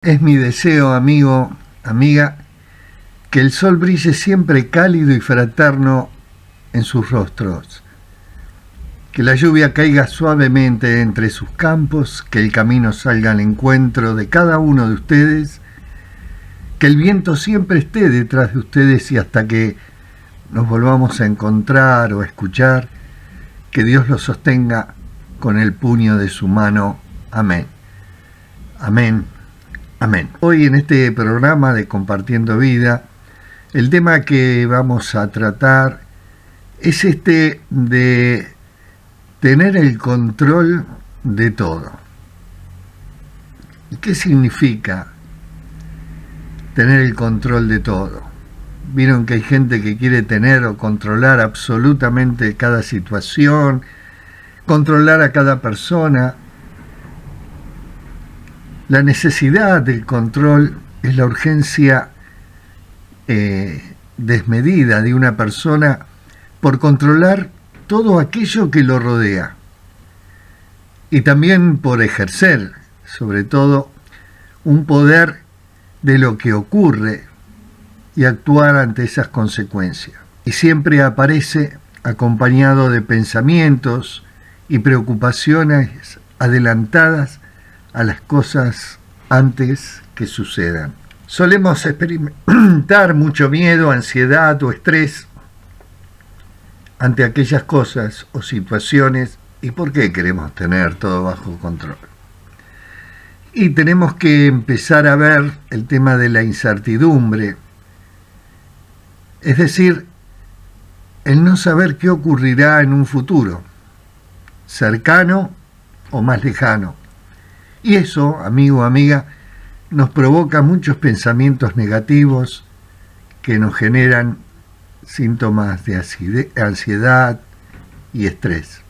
Es mi deseo, amigo, amiga, que el sol brille siempre cálido y fraterno en sus rostros, que la lluvia caiga suavemente entre sus campos, que el camino salga al encuentro de cada uno de ustedes, que el viento siempre esté detrás de ustedes y hasta que nos volvamos a encontrar o a escuchar, que Dios los sostenga con el puño de su mano. Amén. Amén. Amén. Hoy en este programa de Compartiendo Vida, el tema que vamos a tratar es este de tener el control de todo. ¿Y qué significa tener el control de todo? Vieron que hay gente que quiere tener o controlar absolutamente cada situación, controlar a cada persona. La necesidad del control es la urgencia desmedida de una persona por controlar todo aquello que lo rodea y también por ejercer, sobre todo, un poder de lo que ocurre y actuar ante esas consecuencias. Y siempre aparece acompañado de pensamientos y preocupaciones adelantadas a las cosas antes que sucedan. Solemos experimentar mucho miedo, ansiedad o estrés ante aquellas cosas o situaciones. ¿Y por qué queremos tener todo bajo control? Y tenemos que empezar a ver el tema de la incertidumbre, es decir, el no saber qué ocurrirá en un futuro, cercano o más lejano. Y eso, amigo o amiga, nos provoca muchos pensamientos negativos que nos generan síntomas de ansiedad y estrés.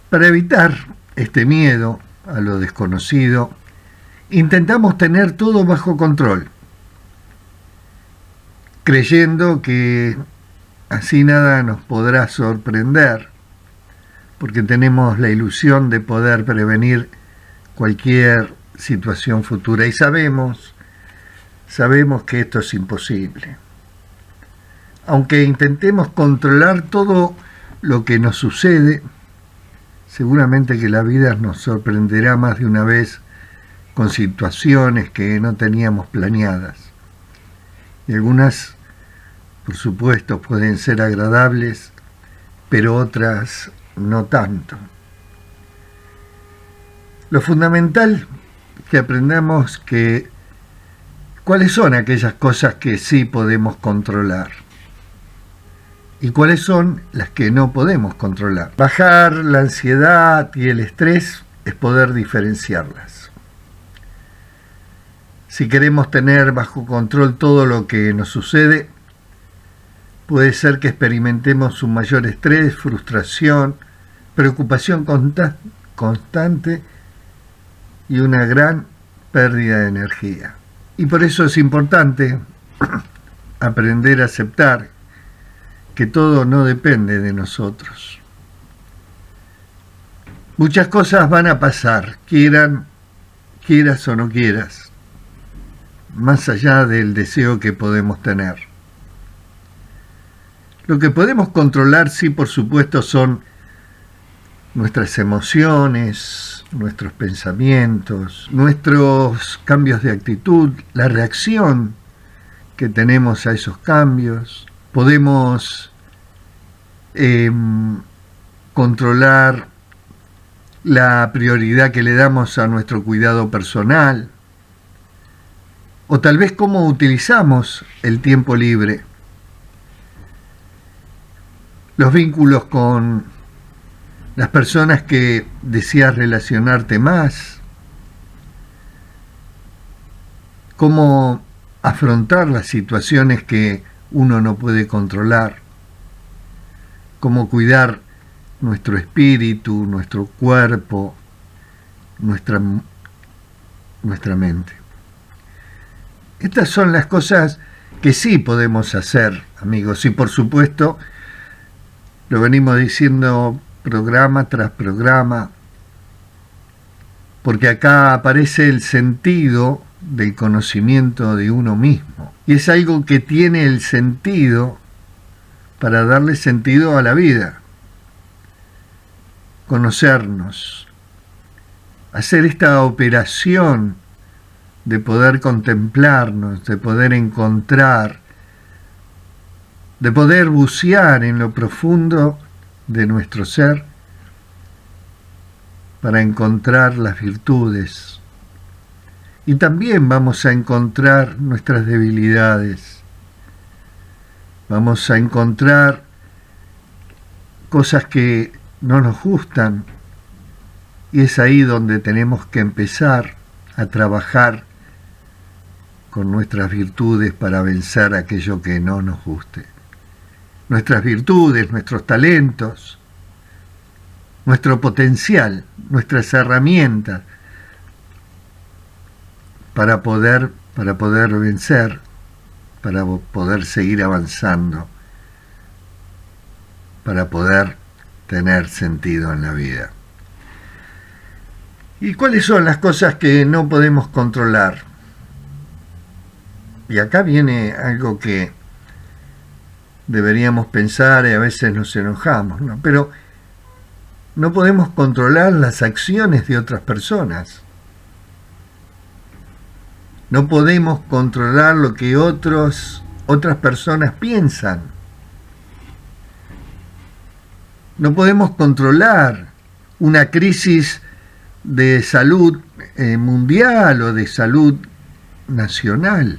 Para evitar este miedo a lo desconocido, intentamos tener todo bajo control, creyendo que así nada nos podrá sorprender, porque tenemos la ilusión de poder prevenir cualquier situación futura y sabemos que esto es imposible. Aunque intentemos controlar todo lo que nos sucede, seguramente que la vida nos sorprenderá más de una vez con situaciones que no teníamos planeadas. Y algunas, por supuesto, pueden ser agradables, pero otras no tanto. Lo fundamental que aprendamos cuáles son aquellas cosas que sí podemos controlar y cuáles son las que no podemos controlar. Bajar la ansiedad y el estrés es poder diferenciarlas. Si queremos tener bajo control todo lo que nos sucede, puede ser que experimentemos un mayor estrés, frustración, preocupación constante y una gran pérdida de energía. Y por eso es importante aprender a aceptar que todo no depende de nosotros. Muchas cosas van a pasar, quieras o no quieras, más allá del deseo que podemos tener. Lo que podemos controlar, sí, por supuesto, son nuestras emociones, nuestros pensamientos, nuestros cambios de actitud, la reacción que tenemos a esos cambios. Podemos controlar la prioridad que le damos a nuestro cuidado personal, o tal vez cómo utilizamos el tiempo libre. Los vínculos con las personas que deseas relacionarte más, cómo afrontar las situaciones que uno no puede controlar, cómo cuidar nuestro espíritu, nuestro cuerpo, nuestra mente. Estas son las cosas que sí podemos hacer, amigos, y por supuesto, lo venimos diciendo programa tras programa, porque acá aparece el sentido del conocimiento de uno mismo. Y es algo que tiene el sentido para darle sentido a la vida. Conocernos, hacer esta operación de poder contemplarnos, de poder encontrar, de poder bucear en lo profundo de nuestro ser para encontrar las virtudes. Y también vamos a encontrar nuestras debilidades. Vamos a encontrar cosas que no nos gustan. Y es ahí donde tenemos que empezar a trabajar con nuestras virtudes para vencer aquello que no nos guste. Nuestras virtudes, nuestros talentos, nuestro potencial, nuestras herramientas para poder vencer, para poder seguir avanzando, para poder tener sentido en la vida. ¿Y cuáles son las cosas que no podemos controlar? Y acá viene algo que deberíamos pensar y a veces nos enojamos, ¿no? Pero no podemos controlar las acciones de otras personas. No podemos controlar lo que otras personas piensan. No podemos controlar una crisis de salud mundial o de salud nacional.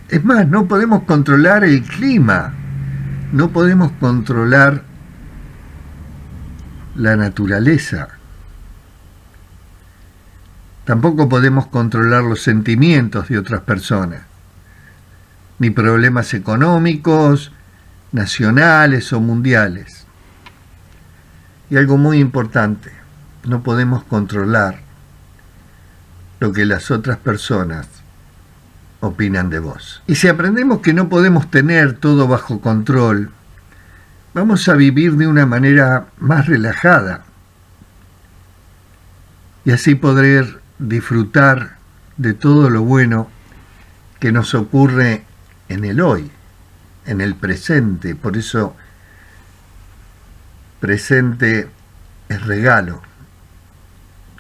Es más, no podemos controlar el clima, no podemos controlar la naturaleza. Tampoco podemos controlar los sentimientos de otras personas, ni problemas económicos, nacionales o mundiales. Y algo muy importante, no podemos controlar lo que las otras personas opinan de vos. Y si aprendemos que no podemos tener todo bajo control, vamos a vivir de una manera más relajada y así poder disfrutar de todo lo bueno que nos ocurre en el hoy, en el presente. Por eso, presente es regalo,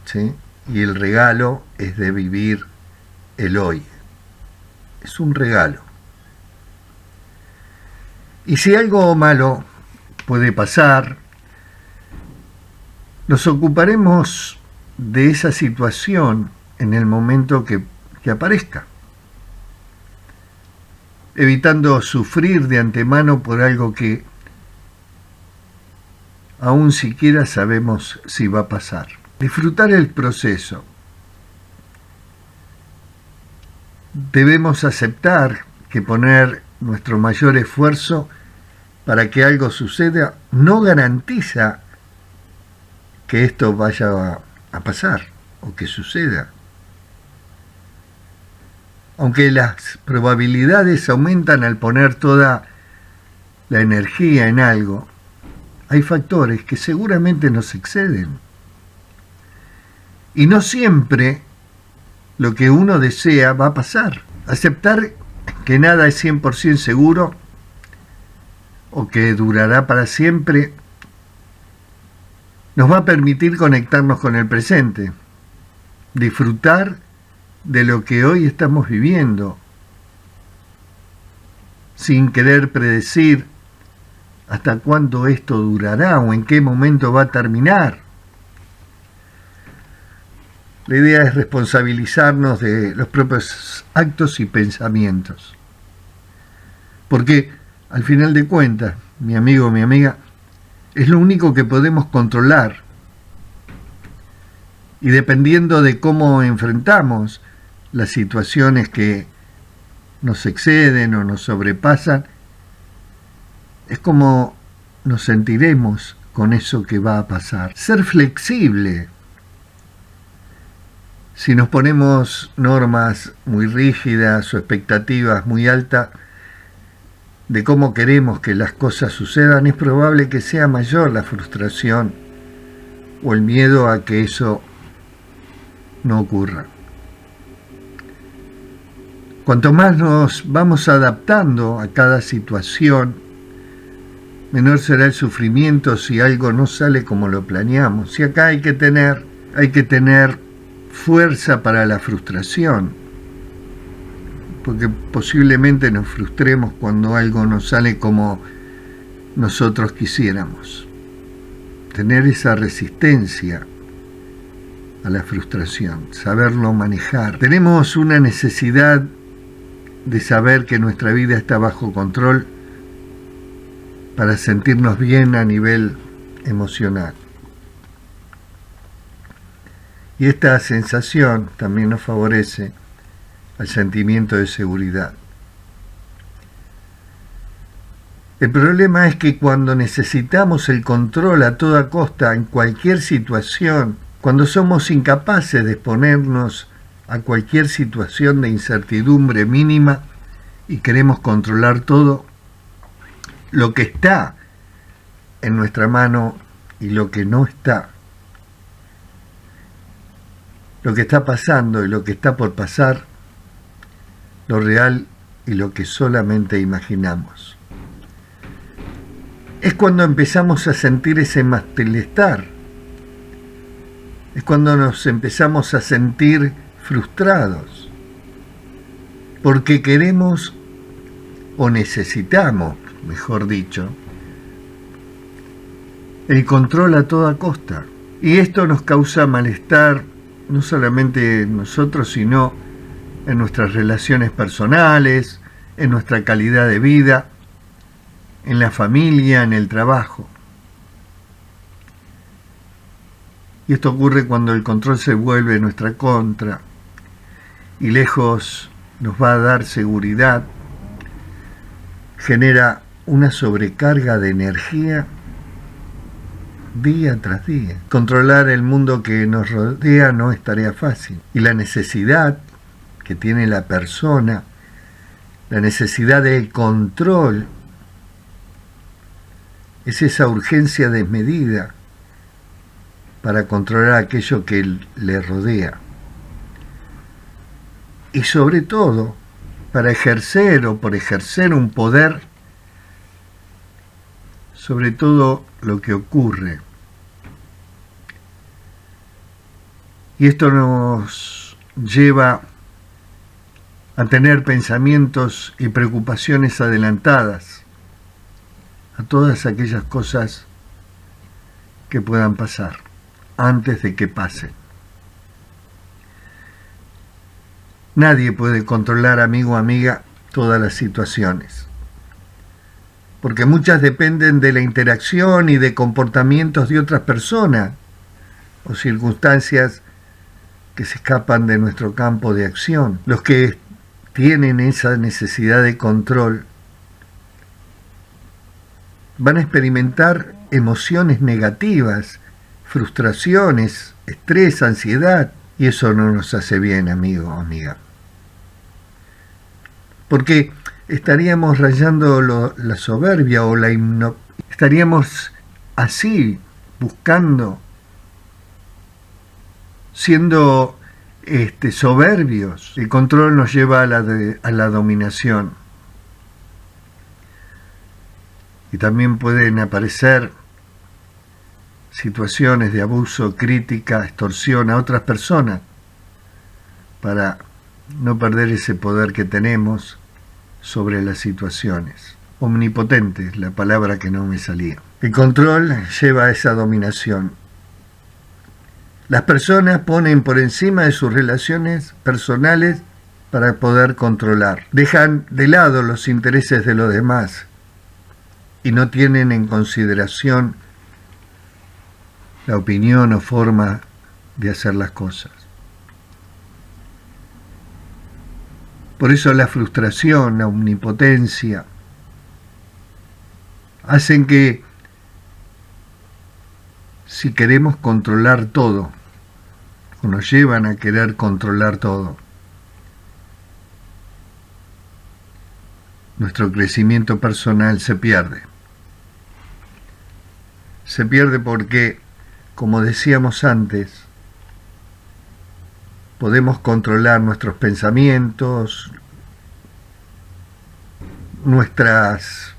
¿sí? Y el regalo es de vivir el hoy. Es un regalo. Y si algo malo puede pasar, nos ocuparemos de esa situación en el momento que aparezca, evitando sufrir de antemano por algo que aún siquiera sabemos si va a pasar. Disfrutar el proceso. Debemos aceptar que poner nuestro mayor esfuerzo para que algo suceda no garantiza que esto vaya a pasar o que suceda. Aunque las probabilidades aumentan al poner toda la energía en algo, hay factores que seguramente nos exceden. Y no siempre lo que uno desea va a pasar. Aceptar que nada es 100% seguro o que durará para siempre nos va a permitir conectarnos con el presente, disfrutar de lo que hoy estamos viviendo, sin querer predecir hasta cuándo esto durará o en qué momento va a terminar. La idea es responsabilizarnos de los propios actos y pensamientos. Porque, al final de cuentas, mi amigo o mi amiga, es lo único que podemos controlar. Y dependiendo de cómo enfrentamos las situaciones que nos exceden o nos sobrepasan, es como nos sentiremos con eso que va a pasar. Ser flexible. Si nos ponemos normas muy rígidas o expectativas muy altas de cómo queremos que las cosas sucedan, es probable que sea mayor la frustración o el miedo a que eso no ocurra. Cuanto más nos vamos adaptando a cada situación, menor será el sufrimiento si algo no sale como lo planeamos. Y acá hay que tener fuerza para la frustración, porque posiblemente nos frustremos cuando algo no sale como nosotros quisiéramos. Tener esa resistencia a la frustración, saberlo manejar. Tenemos una necesidad de saber que nuestra vida está bajo control para sentirnos bien a nivel emocional. Y esta sensación también nos favorece al sentimiento de seguridad. El problema es que cuando necesitamos el control a toda costa en cualquier situación, cuando somos incapaces de exponernos a cualquier situación de incertidumbre mínima y queremos controlar todo, lo que está en nuestra mano y lo que no está, lo que está pasando y lo que está por pasar, lo real y lo que solamente imaginamos. Es cuando empezamos a sentir ese malestar, es cuando nos empezamos a sentir frustrados, porque queremos o necesitamos, mejor dicho, el control a toda costa. Y esto nos causa malestar, no solamente en nosotros, sino en nuestras relaciones personales, en nuestra calidad de vida, en la familia, en el trabajo. Y esto ocurre cuando el control se vuelve en nuestra contra y lejos nos va a dar seguridad, genera una sobrecarga de energía día tras día. Controlar el mundo que nos rodea no es tarea fácil. Y la necesidad que tiene la persona, la necesidad del control, es esa urgencia desmedida para controlar aquello que le rodea. Y sobre todo, para ejercer o por ejercer un poder sobre todo lo que ocurre. Y esto nos lleva a tener pensamientos y preocupaciones adelantadas a todas aquellas cosas que puedan pasar antes de que pasen. Nadie puede controlar, amigo o amiga, todas las situaciones, porque muchas dependen de la interacción y de comportamientos de otras personas o circunstancias que se escapan de nuestro campo de acción. Los que tienen esa necesidad de control van a experimentar emociones negativas, frustraciones, estrés, ansiedad, y eso no nos hace bien, amigo o amiga. Porque estaríamos rayando la soberbia o estaríamos así, buscando, siendo soberbios. El control nos lleva a la dominación. Y también pueden aparecer situaciones de abuso, crítica, extorsión a otras personas para no perder ese poder que tenemos sobre las situaciones. Omnipotente es la palabra que no me salía. El control lleva a esa dominación. Las personas ponen por encima de sus relaciones personales para poder controlar. Dejan de lado los intereses de los demás y no tienen en consideración la opinión o forma de hacer las cosas. Por eso la frustración, la omnipotencia, hacen que si queremos controlar todo, o nos llevan a querer controlar todo, nuestro crecimiento personal se pierde. Se pierde porque, como decíamos antes, Podemos controlar nuestros pensamientos, nuestras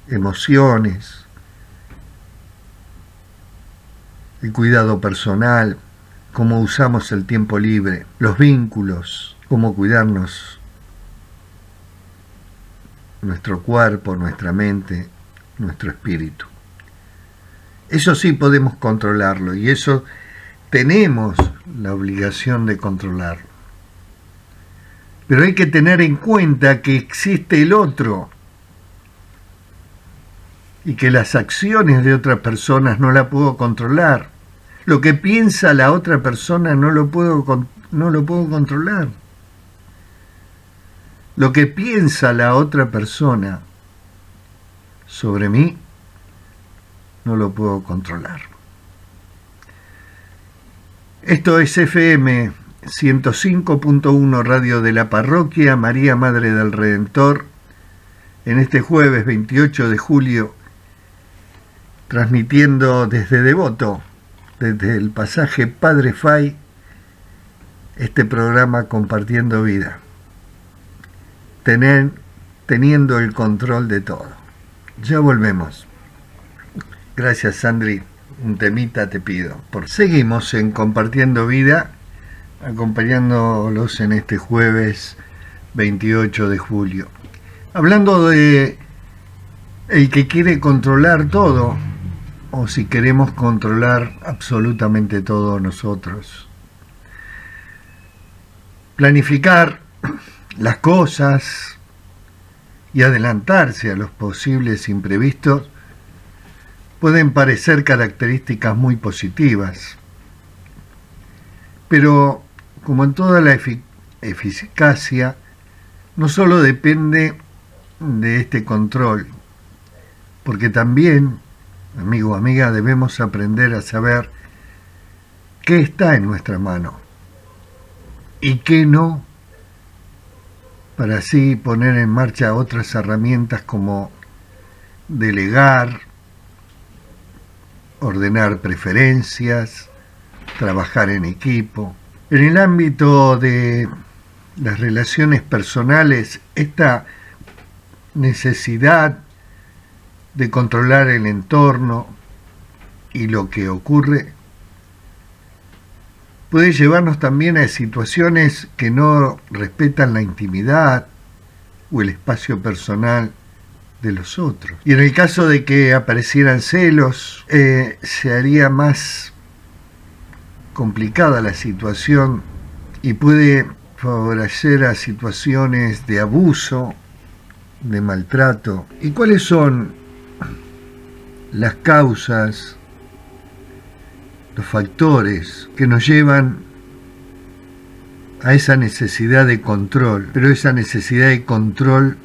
emociones, el cuidado personal, cómo usamos el tiempo libre, los vínculos, cómo cuidarnos, nuestro cuerpo, nuestra mente, nuestro espíritu. Eso sí podemos controlarlo y eso tenemos la obligación de controlarlo. Pero hay que tener en cuenta que existe el otro y que las acciones de otras personas no la puedo controlar. Lo que piensa la otra persona no lo puedo controlar. Lo que piensa la otra persona sobre mí no lo puedo controlar. Esto es FM 105.1 Radio de la Parroquia María Madre del Redentor, en este jueves 28 de julio, transmitiendo desde Devoto, desde el pasaje Padre Fay, este programa Compartiendo Vida, teniendo el control de todo. Ya volvemos. Gracias, Sandri. Un temita te pido. Seguimos en Compartiendo Vida, acompañándolos en este jueves 28 de julio. Hablando de el que quiere controlar todo, o si queremos controlar absolutamente todo nosotros. Planificar las cosas y adelantarse a los posibles imprevistos pueden parecer características muy positivas, pero como en toda la eficacia, no solo depende de este control, porque también, amigo o amiga, debemos aprender a saber qué está en nuestra mano y qué no, para así poner en marcha otras herramientas como delegar, ordenar preferencias, trabajar en equipo. En el ámbito de las relaciones personales, esta necesidad de controlar el entorno y lo que ocurre puede llevarnos también a situaciones que no respetan la intimidad o el espacio personal de los otros. Y en el caso de que aparecieran celos, se haría más complicada la situación y puede favorecer a situaciones de abuso, de maltrato. ¿Y cuáles son las causas, los factores que nos llevan a esa necesidad de control? Pero esa necesidad de control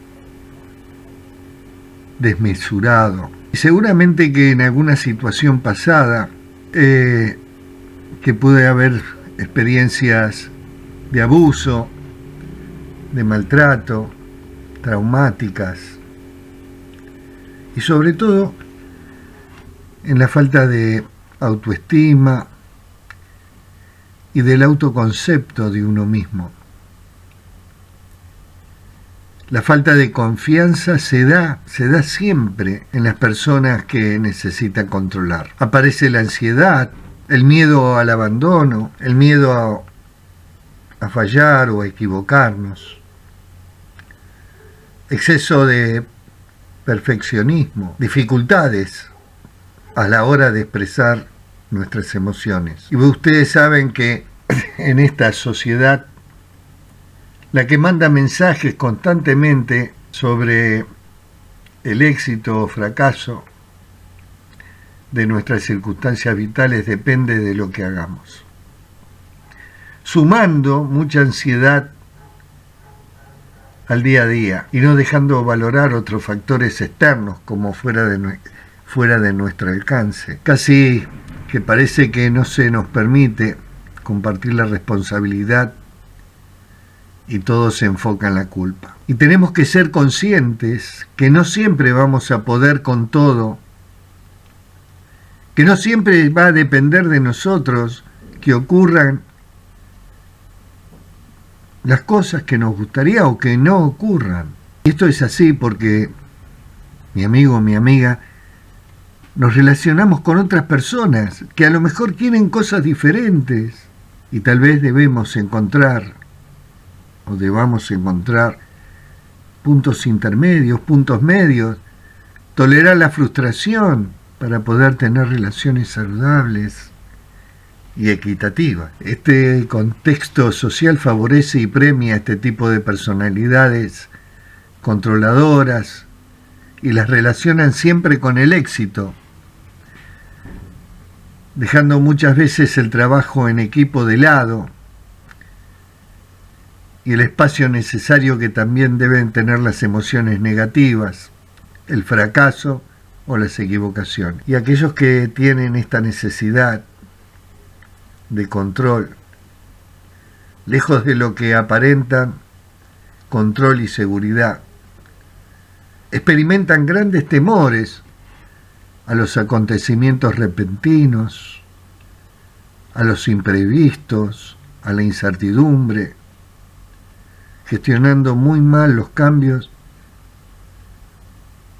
desmesurado. Y seguramente que en alguna situación pasada, que puede haber experiencias de abuso, de maltrato, traumáticas, y sobre todo en la falta de autoestima y del autoconcepto de uno mismo. La falta de confianza se da siempre en las personas que necesitan controlar. Aparece la ansiedad, el miedo al abandono, el miedo a fallar o a equivocarnos, exceso de perfeccionismo, dificultades a la hora de expresar nuestras emociones. Y ustedes saben que en esta sociedad, la que manda mensajes constantemente sobre el éxito o fracaso de nuestras circunstancias vitales depende de lo que hagamos, sumando mucha ansiedad al día a día y no dejando valorar otros factores externos como fuera de nuestro alcance. Casi que parece que no se nos permite compartir la responsabilidad y todo se enfoca en la culpa. Y tenemos que ser conscientes que no siempre vamos a poder con todo, que no siempre va a depender de nosotros que ocurran las cosas que nos gustaría o que no ocurran. Y esto es así porque, mi amigo, mi amiga, nos relacionamos con otras personas que a lo mejor quieren cosas diferentes y tal vez debamos encontrar puntos intermedios, puntos medios, tolerar la frustración para poder tener relaciones saludables y equitativas. Este contexto social favorece y premia este tipo de personalidades controladoras y las relacionan siempre con el éxito, dejando muchas veces el trabajo en equipo de lado y el espacio necesario que también deben tener las emociones negativas, el fracaso o las equivocaciones. Y aquellos que tienen esta necesidad de control, lejos de lo que aparentan control y seguridad, experimentan grandes temores a los acontecimientos repentinos, a los imprevistos, a la incertidumbre, gestionando muy mal los cambios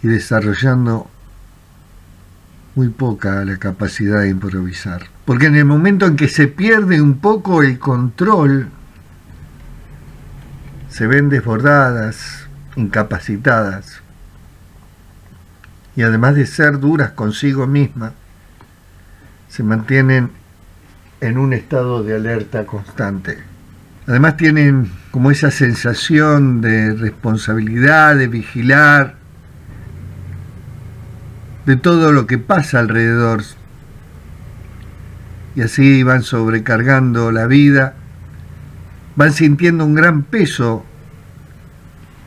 y desarrollando muy poca la capacidad de improvisar. Porque en el momento en que se pierde un poco el control, se ven desbordadas, incapacitadas, y además de ser duras consigo mismas, se mantienen en un estado de alerta constante. Además tienen como esa sensación de responsabilidad, de vigilar, de todo lo que pasa alrededor, y así van sobrecargando la vida, van sintiendo un gran peso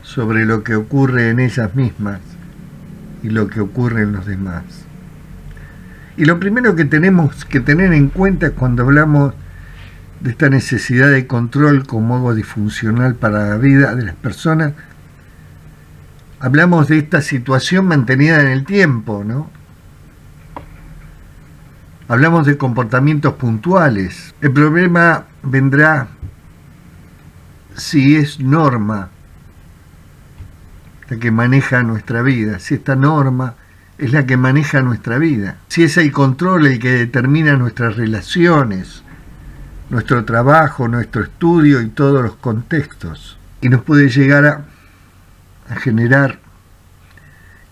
sobre lo que ocurre en ellas mismas y lo que ocurre en los demás. Y lo primero que tenemos que tener en cuenta cuando hablamos de esta necesidad de control como algo disfuncional para la vida de las personas, hablamos de esta situación mantenida en el tiempo, ¿no? Hablamos de comportamientos puntuales. El problema vendrá si es norma la que maneja nuestra vida, si esta norma es la que maneja nuestra vida, si es el control el que determina nuestras relaciones, nuestro trabajo, nuestro estudio y todos los contextos, y nos puede llegar a generar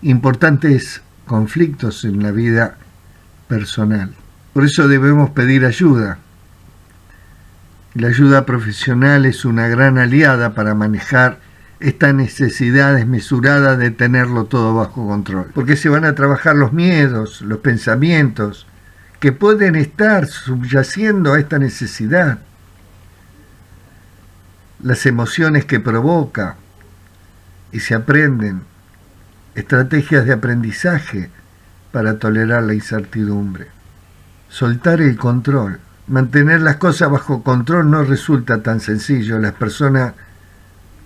importantes conflictos en la vida personal. Por eso debemos pedir ayuda. La ayuda profesional es una gran aliada para manejar esta necesidad desmesurada de tenerlo todo bajo control, porque se van a trabajar los miedos, los pensamientos que pueden estar subyaciendo a esta necesidad, las emociones que provoca, y se aprenden estrategias de aprendizaje para tolerar la incertidumbre. Soltar el control, mantener las cosas bajo control no resulta tan sencillo. Las personas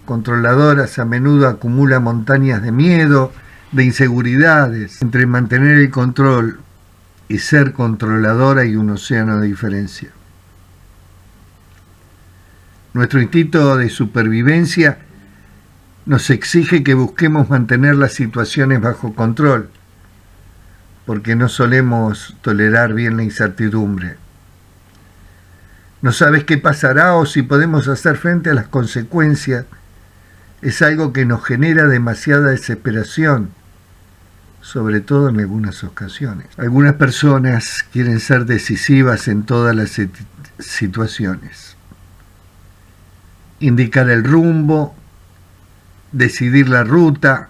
controladoras a menudo acumulan montañas de miedo, de inseguridades. Entre mantener el control y ser controladora hay un océano de diferencia. Nuestro instinto de supervivencia nos exige que busquemos mantener las situaciones bajo control, porque no solemos tolerar bien la incertidumbre. No sabes qué pasará o si podemos hacer frente a las consecuencias. Es algo que nos genera demasiada desesperación, sobre todo en algunas ocasiones. Algunas personas quieren ser decisivas en todas las situaciones. Indicar el rumbo, decidir la ruta,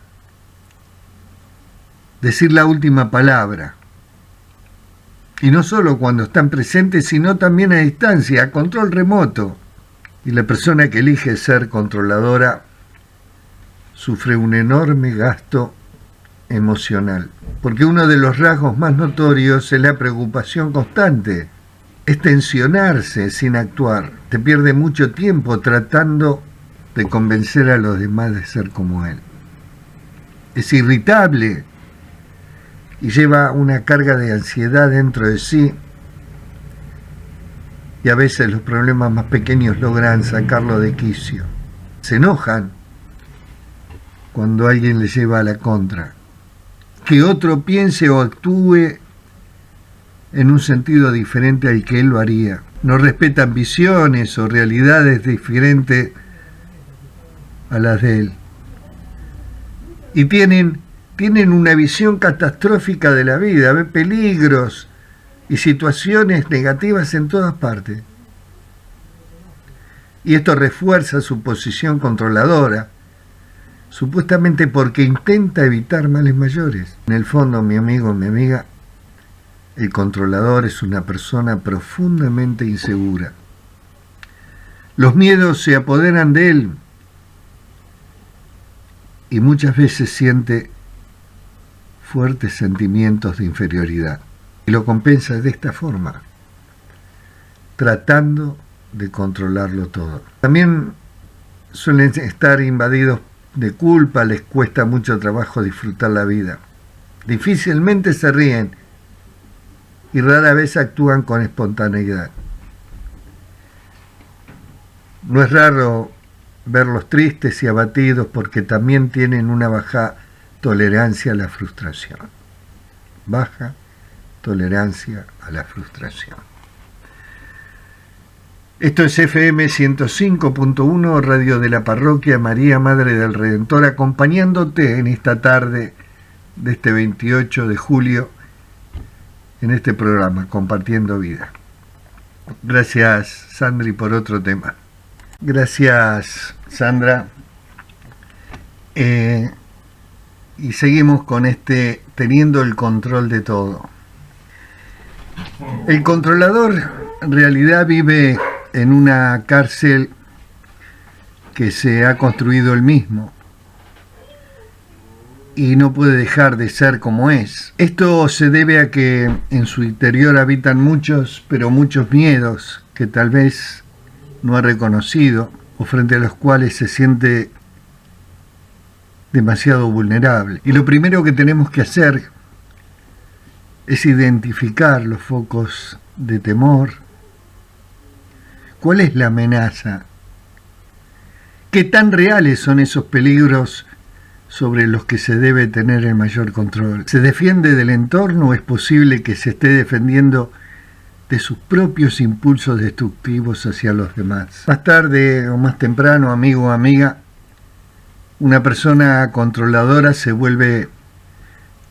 decir la última palabra. Y no solo cuando están presentes, sino también a distancia, a control remoto. Y la persona que elige ser controladora sufre un enorme gasto emocional. Porque uno de los rasgos más notorios es la preocupación constante. Es tensionarse sin actuar. Te pierde mucho tiempo tratando de convencer a los demás de ser como él. Es irritable y lleva una carga de ansiedad dentro de sí. y a veces los problemas más pequeños logran sacarlo de quicio. Se enojan cuando alguien les lleva a la contra. Que otro piense o actúe en un sentido diferente al que él lo haría. No respetan visiones o realidades diferentes a las de él. Y tienen una visión catastrófica de la vida, ven peligros y situaciones negativas en todas partes. Y esto refuerza su posición controladora, supuestamente porque intenta evitar males mayores. En el fondo, mi amigo, mi amiga, el controlador es una persona profundamente insegura. Los miedos se apoderan de él y muchas veces siente fuertes sentimientos de inferioridad. Y lo compensa de esta forma, tratando de controlarlo todo. También suelen estar invadidos de culpa, les cuesta mucho trabajo disfrutar la vida. Difícilmente se ríen y rara vez actúan con espontaneidad. No es raro verlos tristes y abatidos porque también tienen una baja tolerancia a la frustración. Baja tolerancia a la frustración. Esto es FM 105.1, Radio de la Parroquia María Madre del Redentor, acompañándote en esta tarde de este 28 de julio en este programa, Compartiendo Vida. Gracias, Sandri, por otro tema. Gracias, Sandra. Y seguimos con teniendo el control de todo. El controlador en realidad vive en una cárcel que se ha construido él mismo y no puede dejar de ser como es. Esto se debe a que en su interior habitan muchos miedos que tal vez no ha reconocido o frente a los cuales se siente demasiado vulnerable. Y lo primero que tenemos que hacer es identificar los focos de temor. ¿Cuál es la amenaza? ¿Qué tan reales son esos peligros sobre los que se debe tener el mayor control? ¿Se defiende del entorno o es posible que se esté defendiendo de sus propios impulsos destructivos hacia los demás? Más tarde o más temprano, amigo o amiga, una persona controladora se vuelve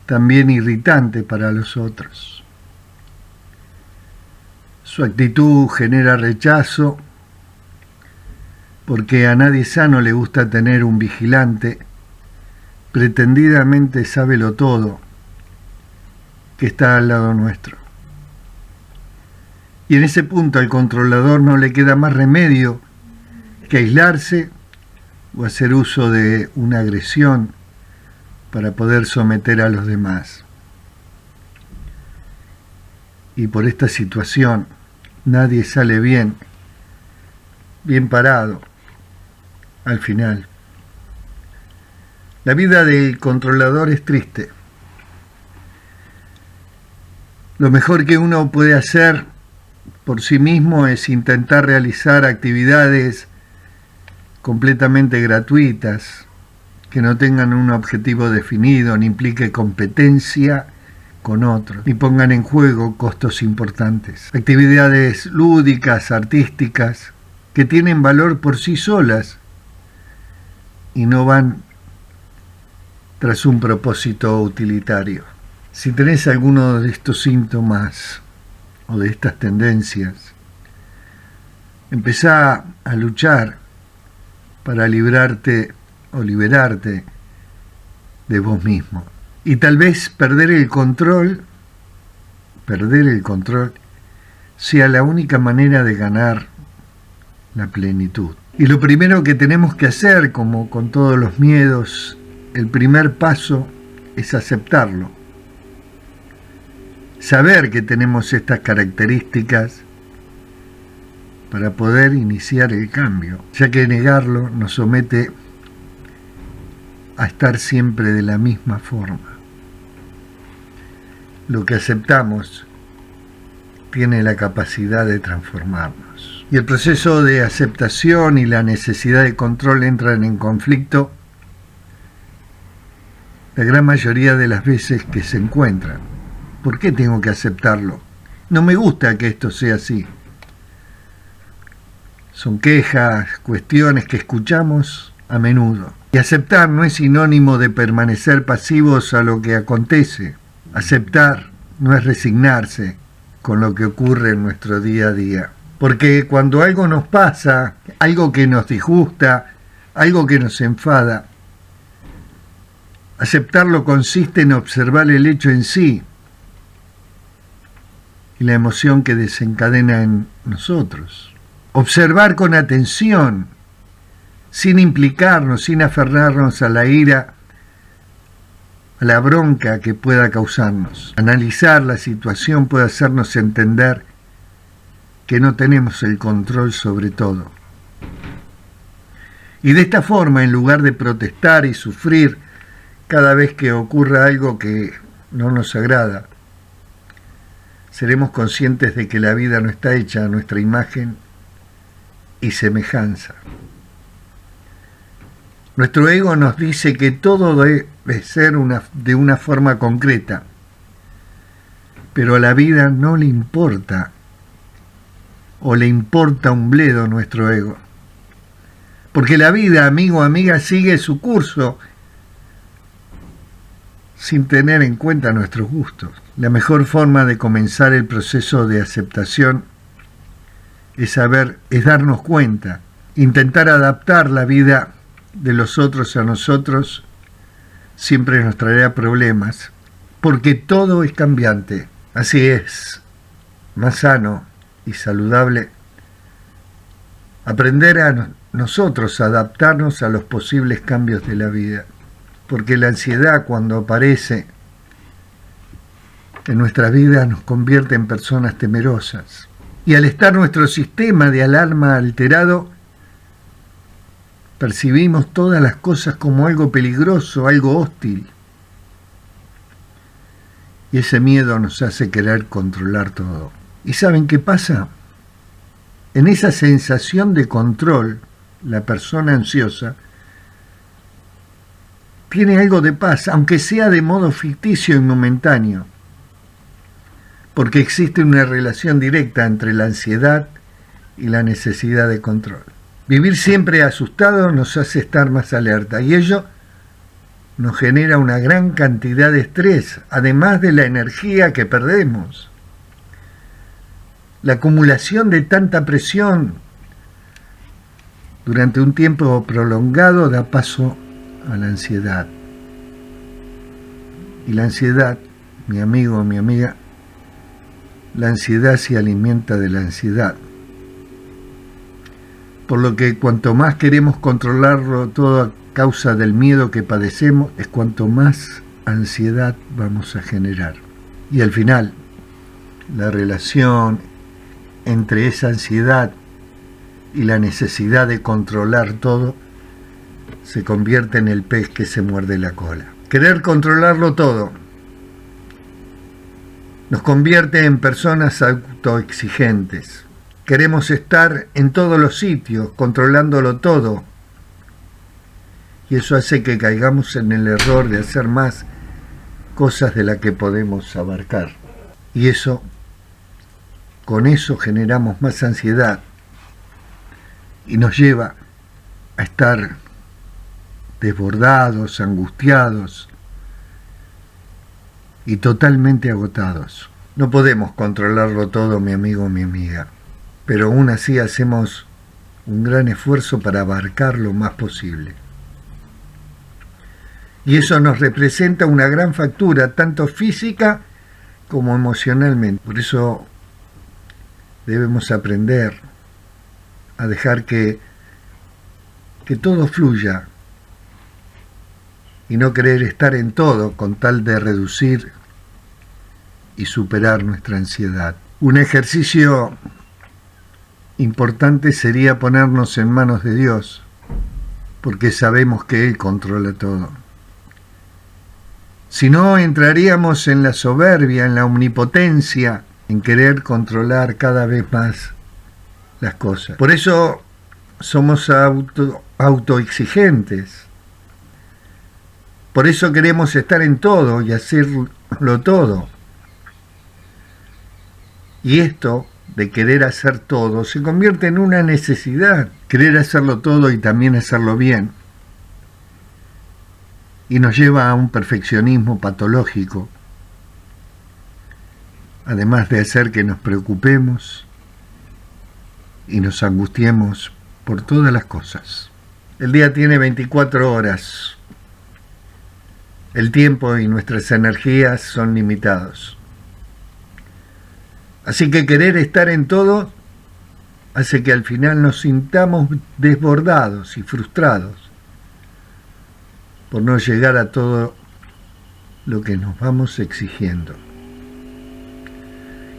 también irritante para los otros. Su actitud genera rechazo porque a nadie sano le gusta tener un vigilante pretendidamente sábelo todo que está al lado nuestro. Y en ese punto al controlador no le queda más remedio que aislarse o hacer uso de una agresión para poder someter a los demás. Y por esta situación nadie sale bien parado al final. La vida del controlador es triste. Lo mejor que uno puede hacer por sí mismo es intentar realizar actividades completamente gratuitas, que no tengan un objetivo definido, ni implique competencia con otros, ni pongan en juego costos importantes. Actividades lúdicas, artísticas, que tienen valor por sí solas y no van tras un propósito utilitario. Si tenés alguno de estos síntomas o de estas tendencias, empezá a luchar para librarte o liberarte de vos mismo. Y tal vez perder el control sea la única manera de ganar la plenitud. Y lo primero que tenemos que hacer, como con todos los miedos, el primer paso es aceptarlo. Saber que tenemos estas características para poder iniciar el cambio, ya que negarlo nos somete a estar siempre de la misma forma. Lo que aceptamos tiene la capacidad de transformarnos. Y el proceso de aceptación y la necesidad de control entran en conflicto la gran mayoría de las veces que se encuentran. ¿Por qué tengo que aceptarlo? No me gusta que esto sea así. Son quejas, cuestiones que escuchamos a menudo. Y aceptar no es sinónimo de permanecer pasivos a lo que acontece. Aceptar no es resignarse con lo que ocurre en nuestro día a día. Porque cuando algo nos pasa, algo que nos disgusta, algo que nos enfada, aceptarlo consiste en observar el hecho en sí y la emoción que desencadena en nosotros. Observar con atención, sin implicarnos, sin aferrarnos a la ira, a la bronca que pueda causarnos. Analizar la situación puede hacernos entender que no tenemos el control sobre todo. Y de esta forma, en lugar de protestar y sufrir cada vez que ocurra algo que no nos agrada, seremos conscientes de que la vida no está hecha a nuestra imagen y semejanza. Nuestro ego nos dice que todo debe ser de una forma concreta, pero a la vida no le importa, o le importa un bledo nuestro ego. Porque la vida, amigo o amiga, sigue su curso sin tener en cuenta nuestros gustos. La mejor forma de comenzar el proceso de aceptación es darnos cuenta, intentar adaptar la vida de los otros a nosotros siempre nos traerá problemas, porque todo es cambiante. Así es, más sano y saludable aprender a nosotros a adaptarnos a los posibles cambios de la vida, porque la ansiedad, cuando aparece en nuestra vida, nos convierte en personas temerosas. Y al estar nuestro sistema de alarma alterado, percibimos todas las cosas como algo peligroso, algo hostil. Y ese miedo nos hace querer controlar todo. ¿Y saben qué pasa? En esa sensación de control, la persona ansiosa tiene algo de paz, aunque sea de modo ficticio y momentáneo, porque existe una relación directa entre la ansiedad y la necesidad de control. Vivir siempre asustado nos hace estar más alerta y ello nos genera una gran cantidad de estrés, además de la energía que perdemos. La acumulación de tanta presión durante un tiempo prolongado da paso a la ansiedad. Y la ansiedad, mi amigo o mi amiga, la ansiedad se alimenta de la ansiedad. Por lo que cuanto más queremos controlarlo todo a causa del miedo que padecemos, es cuanto más ansiedad vamos a generar. Y al final, la relación entre esa ansiedad y la necesidad de controlar todo se convierte en el pez que se muerde la cola. Querer controlarlo todo nos convierte en personas autoexigentes. Queremos estar en todos los sitios, controlándolo todo. Y eso hace que caigamos en el error de hacer más cosas de las que podemos abarcar. Y con eso generamos más ansiedad. Y nos lleva a estar desbordados, angustiados y totalmente agotados. No podemos controlarlo todo, mi amigo, mi amiga, pero aún así hacemos un gran esfuerzo para abarcar lo más posible. Y eso nos representa una gran factura, tanto física como emocionalmente. Por eso debemos aprender a dejar que todo fluya y no querer estar en todo con tal de reducir y superar nuestra ansiedad. Un ejercicio importante sería ponernos en manos de Dios, porque sabemos que Él controla todo. Si no, entraríamos en la soberbia, en la omnipotencia, en querer controlar cada vez más las cosas. Por eso somos autoexigentes. Por eso queremos estar en todo y hacerlo todo. Y esto de querer hacer todo se convierte en una necesidad. Querer hacerlo todo y también hacerlo bien. Y nos lleva a un perfeccionismo patológico. Además de hacer que nos preocupemos y nos angustiemos por todas las cosas. El día tiene 24 horas. El tiempo y nuestras energías son limitados. Así que querer estar en todo hace que al final nos sintamos desbordados y frustrados por no llegar a todo lo que nos vamos exigiendo.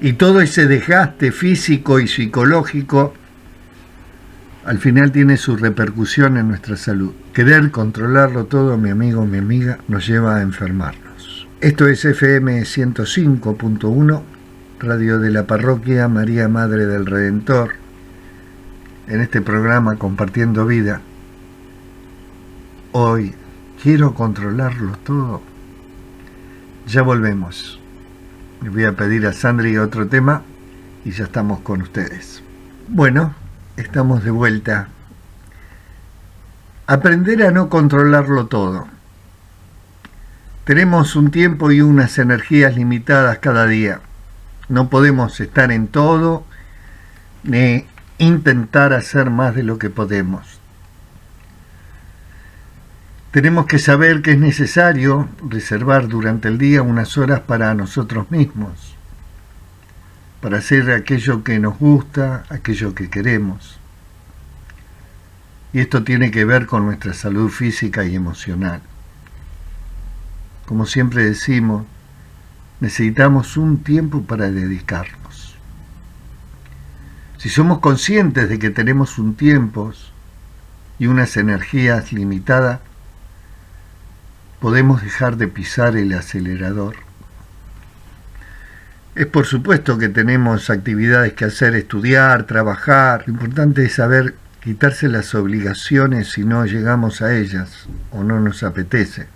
Y todo ese desgaste físico y psicológico al final tiene su repercusión en nuestra salud. Querer controlarlo todo, mi amigo, mi amiga, nos lleva a enfermarnos. Esto es FM 105.1, Radio de la Parroquia María Madre del Redentor. En este programa Compartiendo Vida. Hoy quiero controlarlo todo. Ya volvemos. Les voy a pedir a Sandri otro tema y ya estamos con ustedes. Bueno, estamos de vuelta. Aprender a no controlarlo todo. Tenemos un tiempo y unas energías limitadas cada día. No podemos estar en todo ni intentar hacer más de lo que podemos. Tenemos que saber que es necesario reservar durante el día unas horas para nosotros mismos, para hacer aquello que nos gusta, aquello que queremos. Y esto tiene que ver con nuestra salud física y emocional. Como siempre decimos, necesitamos un tiempo para dedicarnos. Si somos conscientes de que tenemos un tiempo y unas energías limitadas, podemos dejar de pisar el acelerador. Es por supuesto que tenemos actividades que hacer, estudiar, trabajar. Lo importante es saber quitarse las obligaciones si no llegamos a ellas o no nos apetece.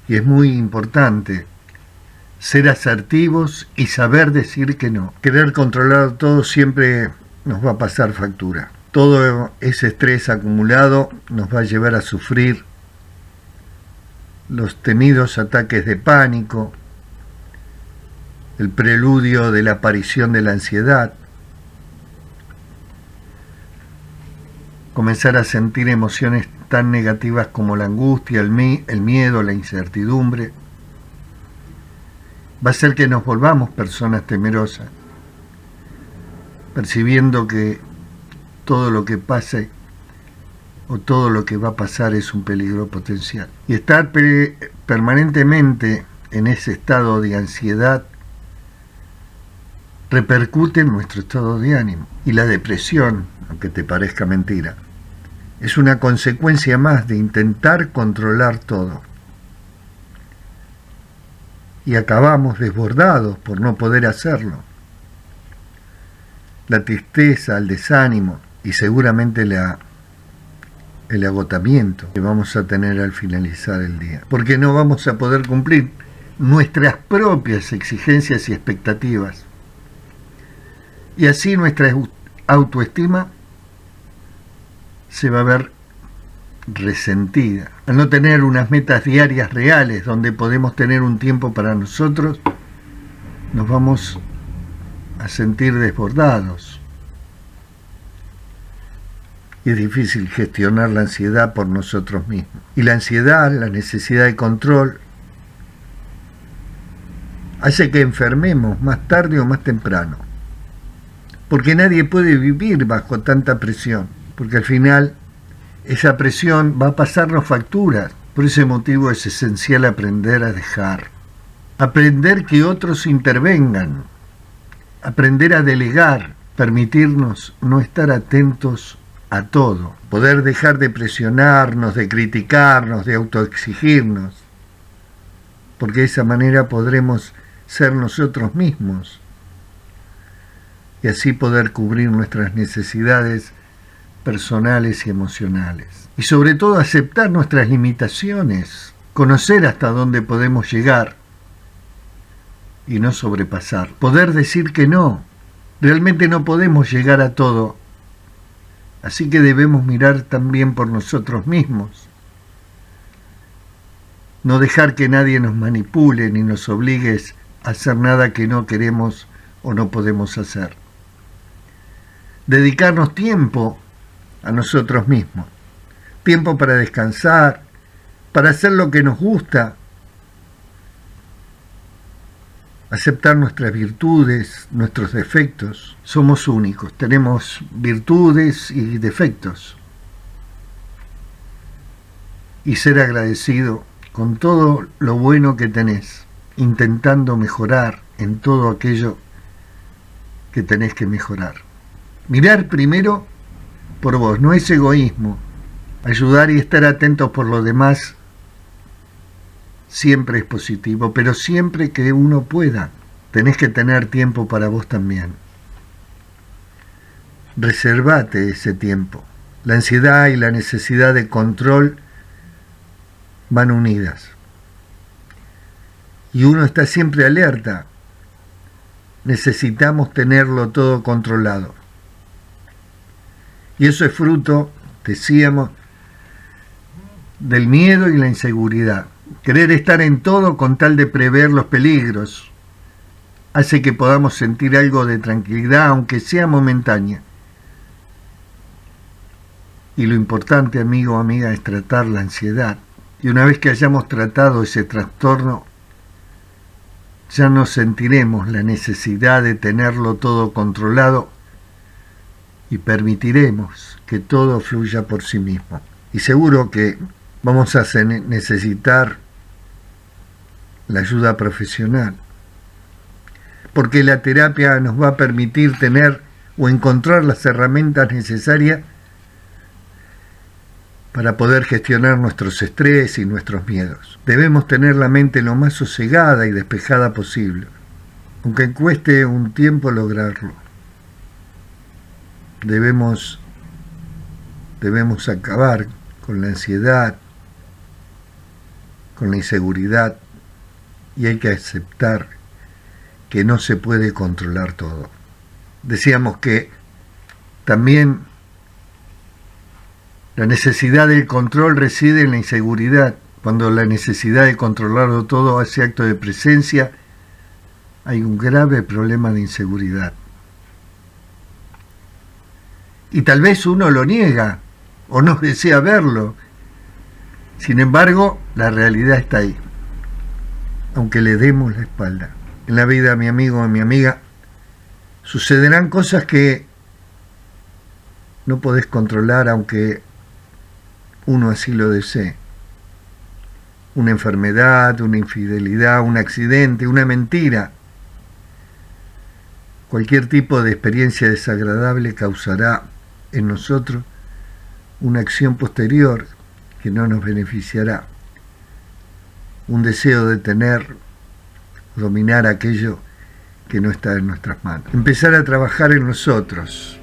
Y es muy importante ser asertivos y saber decir que no. Querer controlar todo siempre nos va a pasar factura. Todo ese estrés acumulado nos va a llevar a sufrir los temidos ataques de pánico, el preludio de la aparición de la ansiedad, comenzar a sentir emociones tan negativas como la angustia, el miedo, la incertidumbre. Va a ser que nos volvamos personas temerosas, percibiendo que todo lo que pase o todo lo que va a pasar es un peligro potencial. Y estar permanentemente en ese estado de ansiedad repercute en nuestro estado de ánimo. Y la depresión, aunque te parezca mentira, es una consecuencia más de intentar controlar todo. Y acabamos desbordados por no poder hacerlo. La tristeza, el desánimo y seguramente el agotamiento que vamos a tener al finalizar el día. Porque no vamos a poder cumplir nuestras propias exigencias y expectativas. Y así nuestra autoestima se va a ver resentida. Al no tener unas metas diarias reales donde podemos tener un tiempo para nosotros, nos vamos a sentir desbordados. Y es difícil gestionar la ansiedad por nosotros mismos. Y la ansiedad, la necesidad de control, hace que enfermemos más tarde o más temprano. Porque nadie puede vivir bajo tanta presión. Porque al final esa presión va a pasarnos facturas. Por ese motivo es esencial aprender a dejar. Aprender que otros intervengan. Aprender a delegar. Permitirnos no estar atentos a todo. Poder dejar de presionarnos, de criticarnos, de autoexigirnos. Porque de esa manera podremos ser nosotros mismos. y así poder cubrir nuestras necesidades personales y emocionales. Y sobre todo aceptar nuestras limitaciones, conocer hasta dónde podemos llegar y no sobrepasar. Poder decir que no, realmente no podemos llegar a todo, así que debemos mirar también por nosotros mismos. No dejar que nadie nos manipule ni nos obligue a hacer nada que no queremos o no podemos hacer. Dedicarnos tiempo a nosotros mismos, tiempo para descansar, para hacer lo que nos gusta, aceptar nuestras virtudes, nuestros defectos. Somos únicos, tenemos virtudes y defectos. Y ser agradecido con todo lo bueno que tenés, intentando mejorar en todo aquello que tenés que mejorar. Mirar primero por vos, no es egoísmo. Ayudar y estar atentos por los demás siempre es positivo, pero siempre que uno pueda, tenés que tener tiempo para vos también. Reservate ese tiempo. La ansiedad y la necesidad de control van unidas. Y uno está siempre alerta. Necesitamos tenerlo todo controlado. Y eso es fruto, decíamos, del miedo y la inseguridad. Querer estar en todo con tal de prever los peligros hace que podamos sentir algo de tranquilidad, aunque sea momentánea. Y lo importante, amigo o amiga, es tratar la ansiedad. Y una vez que hayamos tratado ese trastorno, ya no sentiremos la necesidad de tenerlo todo controlado y permitiremos que todo fluya por sí mismo. Y seguro que vamos a necesitar la ayuda profesional, porque la terapia nos va a permitir tener o encontrar las herramientas necesarias para poder gestionar nuestros estrés y nuestros miedos. Debemos tener la mente lo más sosegada y despejada posible, aunque cueste un tiempo lograrlo. Debemos acabar con la ansiedad, con la inseguridad, y hay que aceptar que no se puede controlar todo. Decíamos que también la necesidad del control reside en la inseguridad. Cuando la necesidad de controlarlo todo hace acto de presencia, hay un grave problema de inseguridad. Y tal vez uno lo niega o no desea verlo. Sin embargo, la realidad está ahí, aunque le demos la espalda. En la vida, mi amigo o mi amiga, sucederán cosas que no podés controlar aunque uno así lo desee. Una enfermedad, una infidelidad, un accidente, una mentira. Cualquier tipo de experiencia desagradable causará en nosotros una acción posterior que no nos beneficiará. Un deseo de dominar aquello que no está en nuestras manos. Empezar a trabajar en nosotros.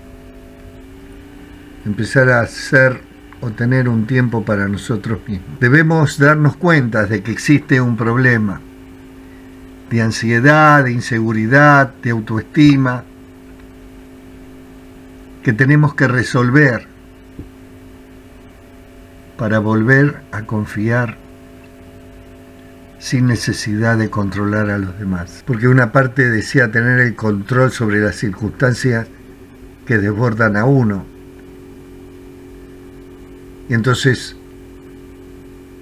Empezar a hacer o tener un tiempo para nosotros mismos. Debemos darnos cuenta de que existe un problema de ansiedad, de inseguridad, de autoestima, que tenemos que resolver para volver a confiar sin necesidad de controlar a los demás. Porque una parte desea tener el control sobre las circunstancias que desbordan a uno. Y entonces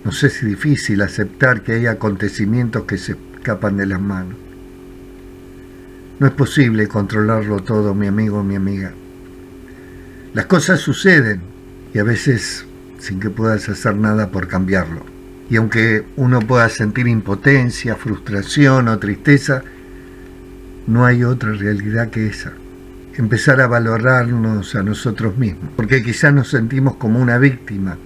nos es difícil aceptar que hay acontecimientos que se escapan de las manos. No es posible controlarlo todo, mi amigo o mi amiga. Las cosas suceden y a veces sin que puedas hacer nada por cambiarlo. Y aunque uno pueda sentir impotencia, frustración o tristeza, no hay otra realidad que esa. Empezar a valorarnos a nosotros mismos, porque quizás nos sentimos como una víctima,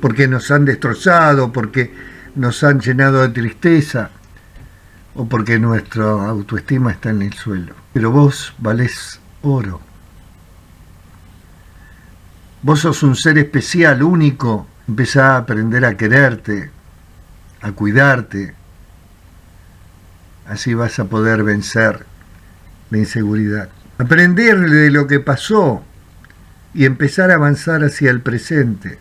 porque nos han destrozado, porque nos han llenado de tristeza, o porque nuestra autoestima está en el suelo. Pero vos valés oro. Vos sos un ser especial, único. Empezá a aprender a quererte, a cuidarte. Así vas a poder vencer la inseguridad. Aprender de lo que pasó y empezar a avanzar hacia el presente.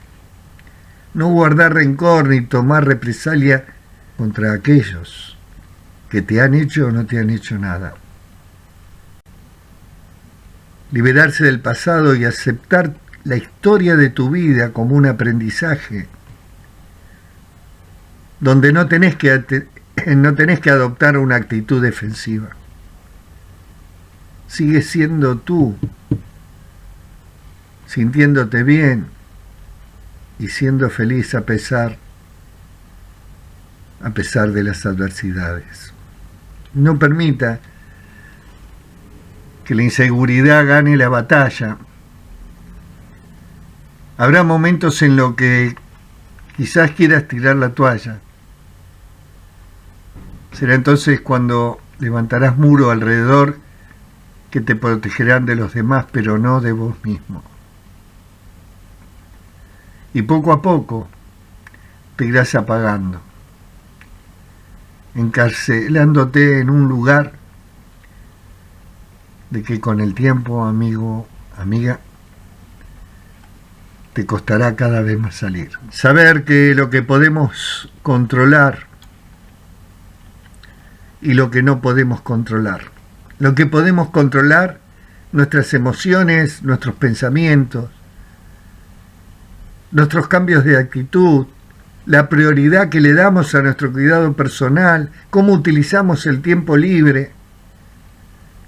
No guardar rencor ni tomar represalia contra aquellos que te han hecho o no te han hecho nada. Liberarse del pasado y aceptar la historia de tu vida como un aprendizaje, donde no tenés que adoptar una actitud defensiva. Sigue siendo tú, sintiéndote bien y siendo feliz a pesar de las adversidades. No permita que la inseguridad gane la batalla. Habrá momentos en los que quizás quieras tirar la toalla. Será entonces cuando levantarás muro alrededor que te protegerán de los demás, pero no de vos mismo. Y poco a poco te irás apagando, encarcelándote en un lugar de que con el tiempo, amigo, amiga, te costará cada vez más salir. Saber que lo que podemos controlar y lo que no podemos controlar. Lo que podemos controlar, nuestras emociones, nuestros pensamientos, nuestros cambios de actitud, la prioridad que le damos a nuestro cuidado personal, cómo utilizamos el tiempo libre,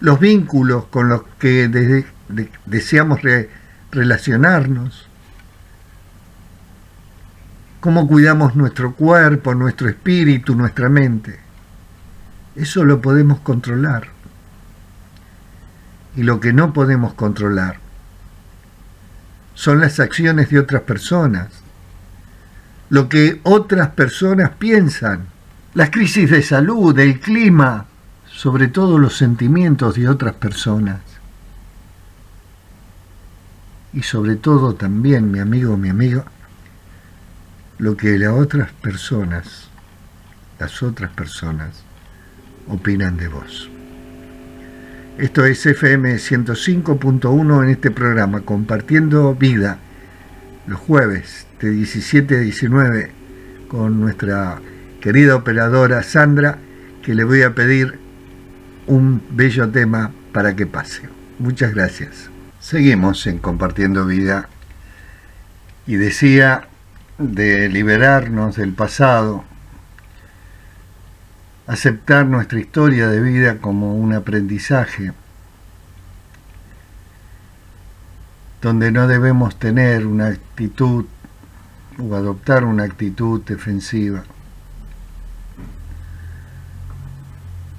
los vínculos con los que deseamos relacionarnos, cómo cuidamos nuestro cuerpo, nuestro espíritu, nuestra mente. Eso lo podemos controlar. Y lo que no podemos controlar son las acciones de otras personas, lo que otras personas piensan, las crisis de salud, el clima, sobre todo los sentimientos de otras personas. Y sobre todo también, mi amigo, mi amiga, lo que las otras personas opinan de vos. Esto es FM 105.1 en este programa, Compartiendo Vida, los jueves de 17 a 19, con nuestra querida operadora Sandra, que le voy a pedir un bello tema para que pase. Muchas gracias. Seguimos en Compartiendo Vida y decía de liberarnos del pasado, aceptar nuestra historia de vida como un aprendizaje, donde no debemos tener una actitud o adoptar una actitud defensiva.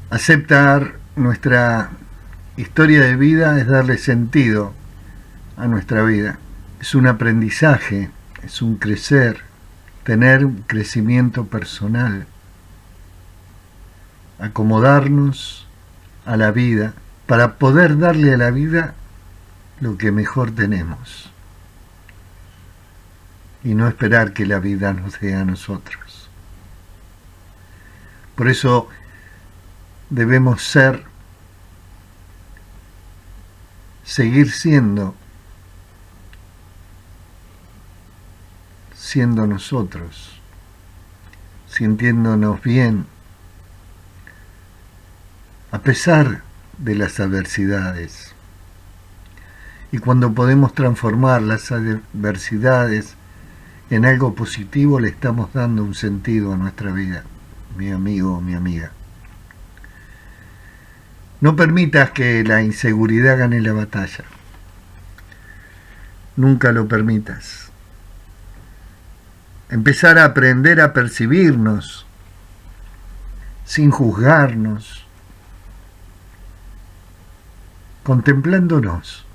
Aceptar nuestra historia de vida es darle sentido a nuestra vida. Es un aprendizaje, es un crecer, tener un crecimiento personal. Acomodarnos a la vida para poder darle a la vida lo que mejor tenemos y no esperar que la vida nos dé a nosotros. Por eso debemos seguir siendo nosotros, sintiéndonos bien a pesar de las adversidades. Y cuando podemos transformar las adversidades en algo positivo, le estamos dando un sentido a nuestra vida, mi amigo o mi amiga. No permitas que la inseguridad gane la batalla. Nunca lo permitas. Empezar a aprender a percibirnos sin juzgarnos, contemplándonos.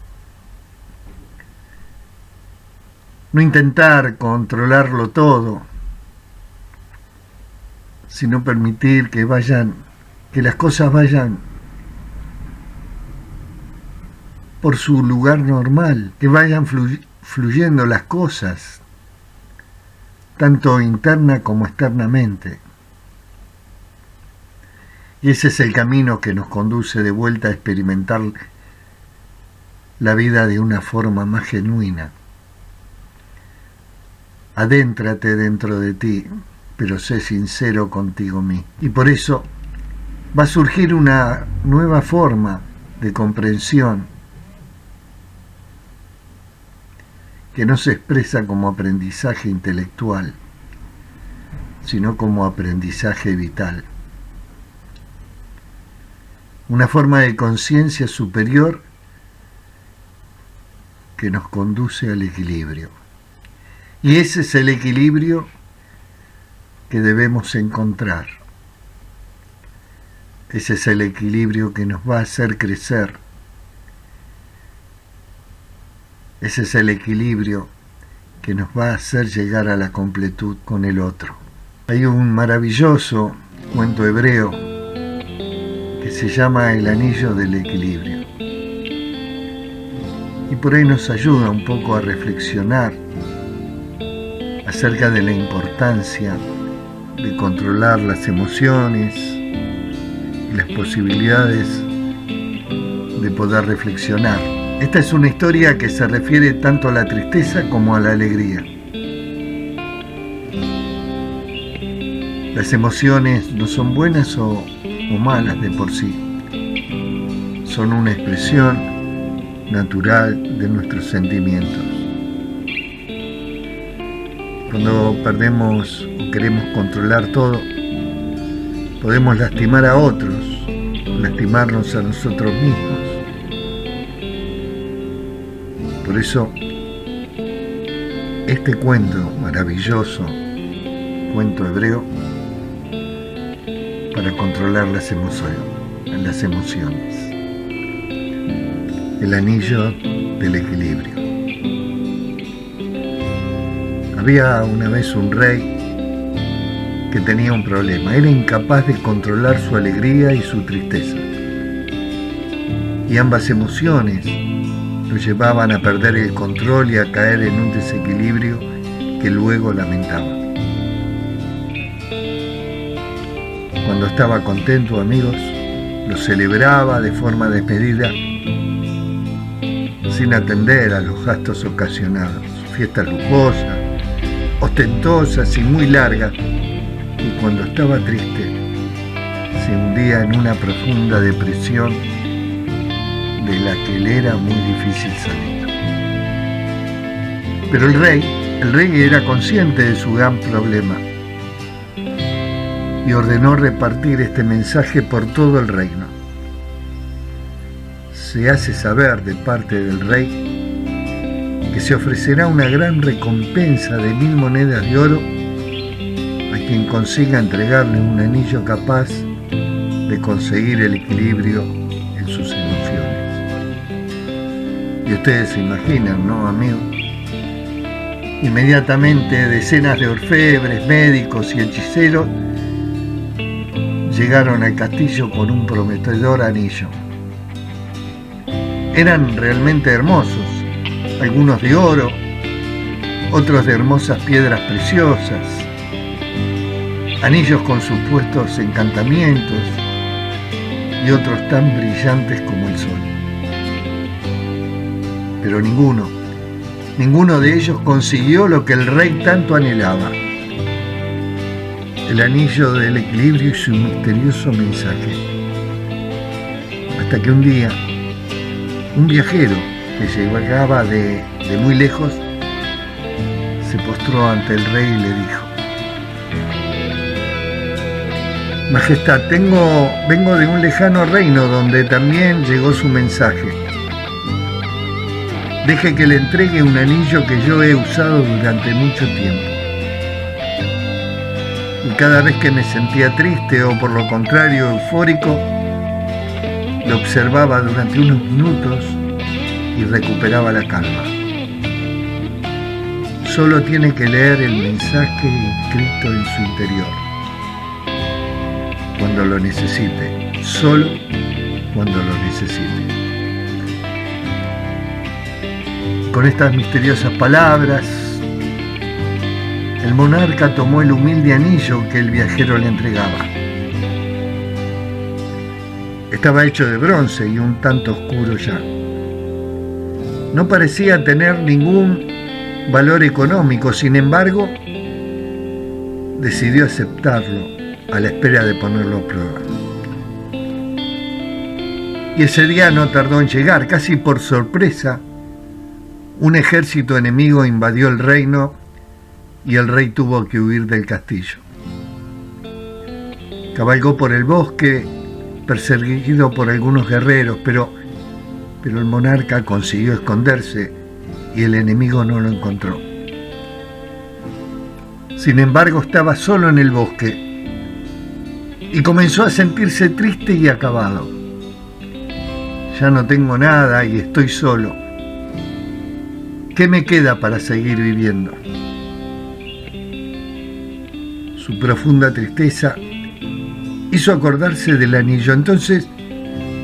No intentar controlarlo todo, sino permitir que vayan que las cosas vayan por su lugar normal, que vayan fluyendo las cosas, tanto interna como externamente. Y ese es el camino que nos conduce de vuelta a experimentar la vida de una forma más genuina. Adéntrate dentro de ti, pero sé sincero contigo mismo. Y por eso va a surgir una nueva forma de comprensión que no se expresa como aprendizaje intelectual, sino como aprendizaje vital. Una forma de conciencia superior que nos conduce al equilibrio. Y ese es el equilibrio que debemos encontrar. Ese es el equilibrio que nos va a hacer crecer. Ese es el equilibrio que nos va a hacer llegar a la completud con el otro. Hay un maravilloso cuento hebreo que se llama El Anillo del Equilibrio. Y por ahí nos ayuda un poco a reflexionar acerca de la importancia de controlar las emociones y las posibilidades de poder reflexionar. Esta es una historia que se refiere tanto a la tristeza como a la alegría. Las emociones no son buenas o malas de por sí. Son una expresión natural de nuestros sentimientos. Cuando perdemos o queremos controlar todo, podemos lastimar a otros, lastimarnos a nosotros mismos. Por eso, este cuento maravilloso, cuento hebreo, para controlar las emociones. El anillo del equilibrio. Había una vez un rey que tenía un problema. Era incapaz de controlar su alegría y su tristeza. Y ambas emociones lo llevaban a perder el control y a caer en un desequilibrio que luego lamentaba. Cuando estaba contento, amigos, lo celebraba de forma desmedida, sin atender a los gastos ocasionados, fiestas lujosas, ostentosas y muy largas, y cuando estaba triste, se hundía en una profunda depresión de la que le era muy difícil salir. Pero el rey era consciente de su gran problema y ordenó repartir este mensaje por todo el reino. Se hace saber de parte del rey que se ofrecerá una gran recompensa de 1000 monedas de oro a quien consiga entregarle un anillo capaz de conseguir el equilibrio en sus emociones. Y ustedes se imaginan, ¿no, amigos? Inmediatamente decenas de orfebres, médicos y hechiceros llegaron al castillo con un prometedor anillo. Eran realmente hermosos, algunos de oro, otros de hermosas piedras preciosas, anillos con supuestos encantamientos y otros tan brillantes como el sol. Pero ninguno de ellos consiguió lo que el rey tanto anhelaba: el anillo del equilibrio y su misterioso mensaje. Hasta que un día, un viajero que llegaba de muy lejos se postró ante el rey y le dijo: Majestad, vengo de un lejano reino donde también llegó su mensaje. Deje que le entregue un anillo que yo he usado durante mucho tiempo. Y cada vez que me sentía triste o por lo contrario eufórico, lo observaba durante unos minutos y recuperaba la calma. Solo tiene que leer el mensaje inscrito en su interior. Cuando cuando lo necesite, solo cuando lo necesite. Con estas misteriosas palabras, el monarca tomó el humilde anillo que el viajero le entregaba. Estaba hecho de bronce y un tanto oscuro ya. No parecía tener ningún valor económico, sin embargo, decidió aceptarlo a la espera de ponerlo a prueba. Y ese día no tardó en llegar. Casi por sorpresa, un ejército enemigo invadió el reino y el rey tuvo que huir del castillo. Cabalgó por el bosque, perseguido por algunos guerreros, pero el monarca consiguió esconderse y el enemigo no lo encontró. Sin embargo, estaba solo en el bosque y comenzó a sentirse triste y acabado. Ya no tengo nada y estoy solo. ¿Qué me queda para seguir viviendo? Su profunda tristeza hizo acordarse del anillo. Entonces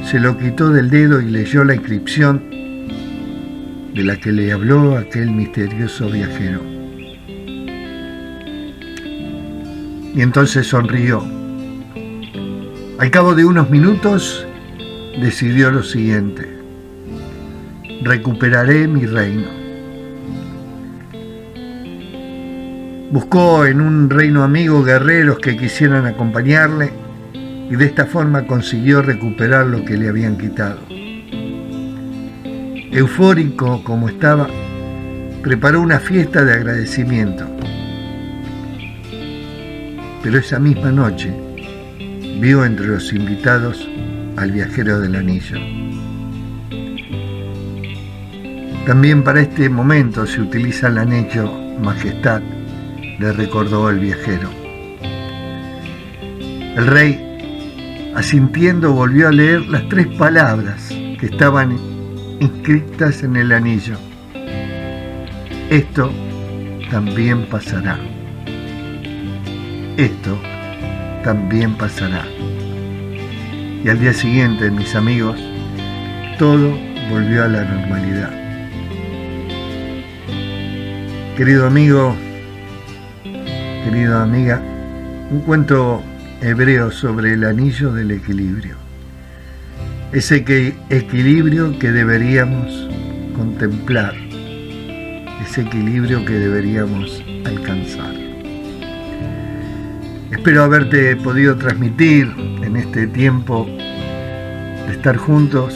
se lo quitó del dedo y leyó la inscripción de la que le habló aquel misterioso viajero. Y entonces sonrió. Al cabo de unos minutos decidió lo siguiente: recuperaré mi reino. Buscó en un reino amigo guerreros que quisieran acompañarle y de esta forma consiguió recuperar lo que le habían quitado. Eufórico como estaba, preparó una fiesta de agradecimiento. Pero esa misma noche vio entre los invitados al viajero del anillo. También para este momento se utiliza el anillo Majestad, le recordó el viajero. El rey, asintiendo, volvió a leer las 3 palabras que estaban inscritas en el anillo. Esto también pasará. Esto también pasará. Y al día siguiente, mis amigos, todo volvió a la normalidad. Querido amigo, querida amiga, un cuento hebreo sobre el anillo del equilibrio. Ese equilibrio que deberíamos contemplar, ese equilibrio que deberíamos alcanzar. Espero haberte podido transmitir en este tiempo de estar juntos,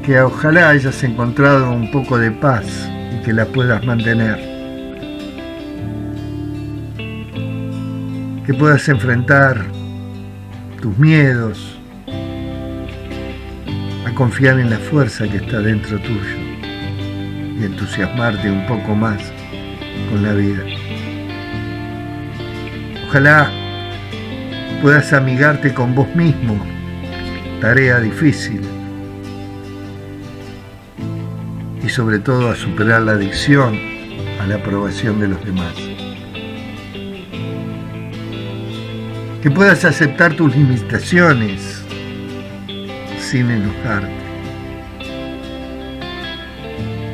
que ojalá hayas encontrado un poco de paz y que la puedas mantener. Que puedas enfrentar tus miedos, a confiar en la fuerza que está dentro tuyo y entusiasmarte un poco más con la vida. Ojalá puedas amigarte con vos mismo, tarea difícil, y sobre todo a superar la adicción a la aprobación de los demás. Que puedas aceptar tus limitaciones sin enojarte.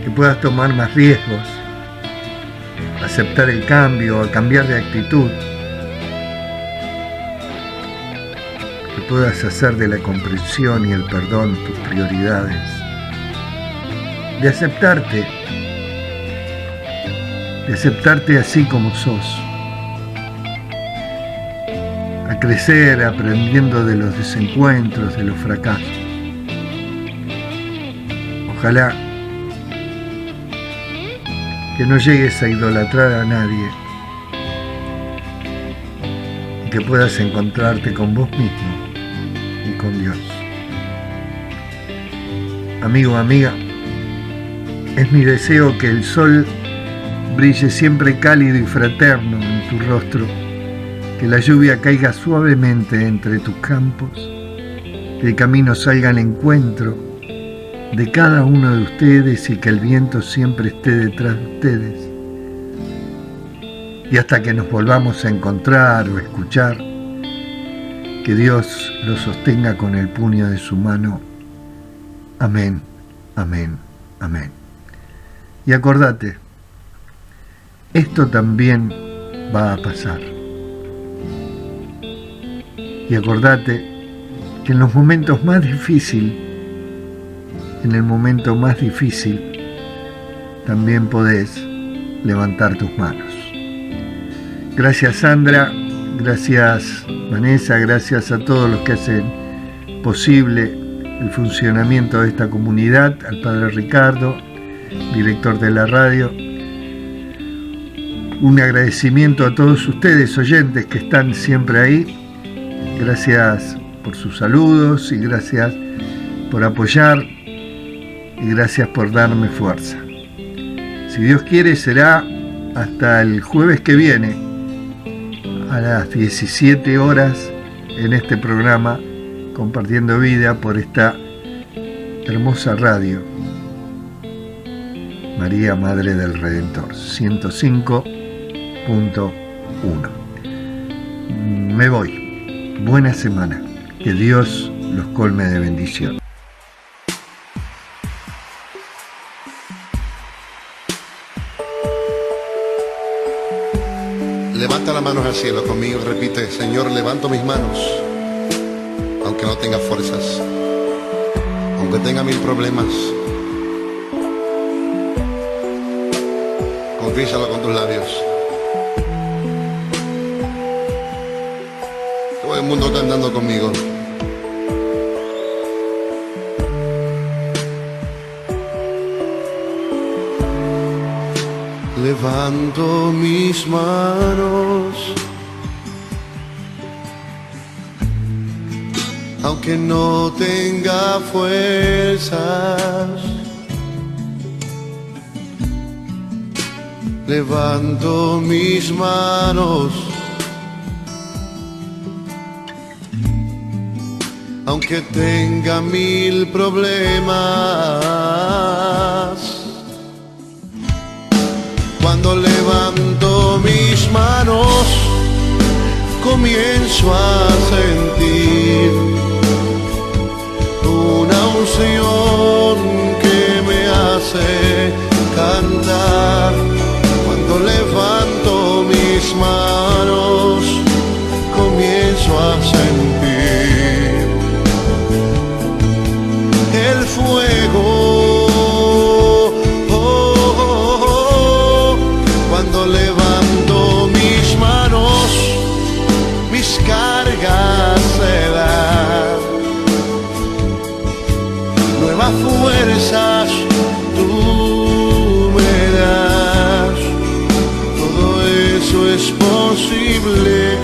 Que puedas tomar más riesgos, aceptar el cambio, a cambiar de actitud. Que puedas hacer de la comprensión y el perdón tus prioridades. De aceptarte así como sos. A crecer aprendiendo de los desencuentros, de los fracasos. Ojalá que no llegues a idolatrar a nadie y que puedas encontrarte con vos mismo y con Dios. Amigo, amiga, es mi deseo que el sol brille siempre cálido y fraterno en tu rostro, que la lluvia caiga suavemente entre tus campos, que el camino salga al encuentro de cada uno de ustedes y que el viento siempre esté detrás de ustedes. Y hasta que nos volvamos a encontrar o escuchar, Que Dios lo sostenga con el puño de su mano. Amén, amén, amén. Y acordate, esto también va a pasar. Y acordate que en los momentos más difíciles, en el momento más difícil, también podés levantar tus manos. Gracias Sandra, gracias Vanessa, gracias a todos los que hacen posible el funcionamiento de esta comunidad, al Padre Ricardo, director de la radio. Un agradecimiento a todos ustedes, oyentes, que están siempre ahí. Gracias por sus saludos y gracias por apoyar y gracias por darme fuerza. Si Dios quiere, será hasta el jueves que viene a las 17 horas en este programa Compartiendo Vida por esta hermosa radio María Madre del Redentor 105.1. Me voy. Buena semana. Que Dios los colme de bendición. Levanta las manos al cielo conmigo y repite: Señor, levanto mis manos, aunque no tenga fuerzas, aunque tenga 1000 problemas. Confiésalo con tus labios. Todo el mundo cantando conmigo. Levanto mis manos, aunque no tenga fuerzas. Levanto mis manos, aunque tenga 1000 problemas. Cuando levanto mis manos, comienzo a sentir una unción que me hace cantar. Cuando levanto mis manos, comienzo a sentir el fuego. Cuando levanto mis manos, mis cargas se dan. Nuevas fuerzas tú me das. Todo eso es posible,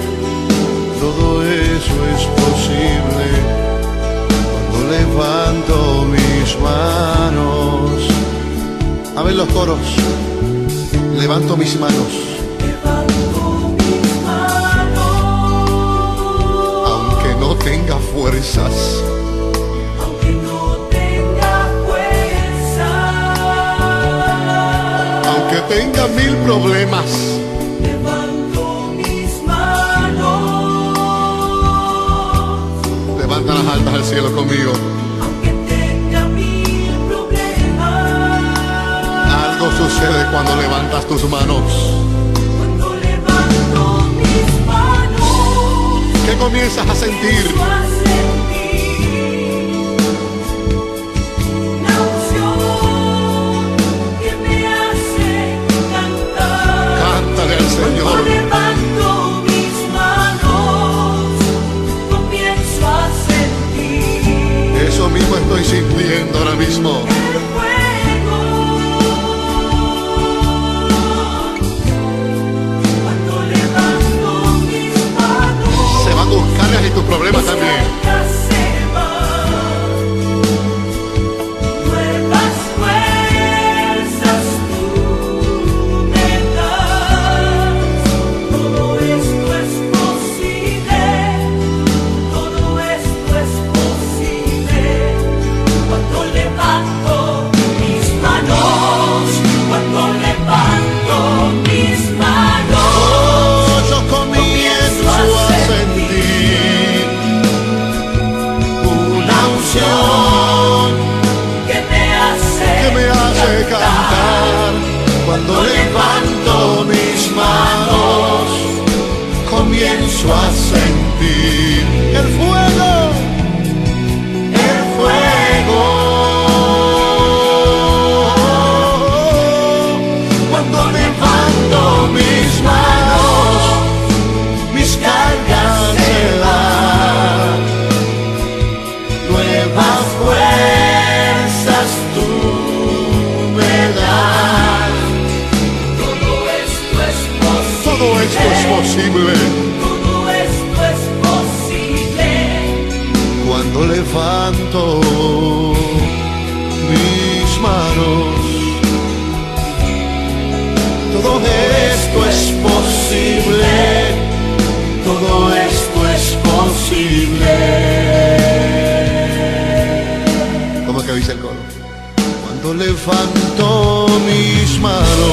todo eso es posible. Cuando levanto mis manos. A ver los coros. Levanto mis manos, aunque no tenga fuerzas, aunque tenga 1000 problemas. Levanto mis manos, levanta las altas al cielo conmigo. Algo sucede cuando levantas tus manos. Cuando levanto mis manos, ¿qué comienzas a sentir? Una unción que me hace cantar. Cántale al Señor. Cuando levanto mis manos, comienzo a sentir. Eso mismo estoy sintiendo ahora mismo. Tus cargas y tus problemas también. Nuevas fuerzas tú me das. Cuando levanto mis manos, comienzo a sentir el fuego, el fuego. Cuando levanto mis manos, mis cargas se van, nuevas fuerzas tú me das. Todo esto es Todo esto es posible Todo esto es posible. cuando levanto mis manos. Todo esto es posible, todo esto es posible. ¿Cómo es que dice el coro? Cuando levanto mis manos,